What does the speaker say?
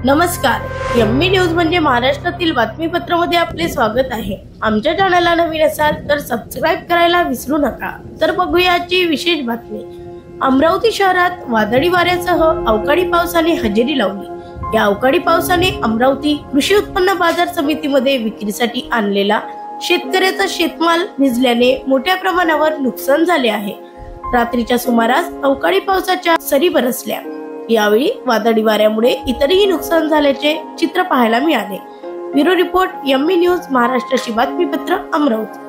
नमस्कार, MB news म्हणजे महाराष्ट्रातील बातमीपत्रामध्ये आपले स्वागत आहे। आमच्या चॅनलला नवीन असाल तर सबस्क्राइब करायला विसरू नका। तर बघूया आजची विशेष बातमी। अमरावती शहरात वादळी वाऱ्यासह अवकाळी पावसाने हजेरी लावली। या अवकाळी पावसाने अमरावती कृषी उत्पन्न बाजार समितीमध्ये विक्रीसाठी आणलेला शेतकऱ्याचा शेतमाल भिजल्याने मोठ्या प्रमाणावर नुकसान झाले आहे। रात्रीच्या सुमारास अवकाळी पावसाच्या सरी बरसल्या। यावेळी वादळी वाऱ्यामुळे इतरही नुकसान झाल्याचे चित्र पाहायला मिळाले। ब्युरो रिपोर्ट, एमबी न्यूज, महाराष्ट्राची बातमीपत्र, अमरावती।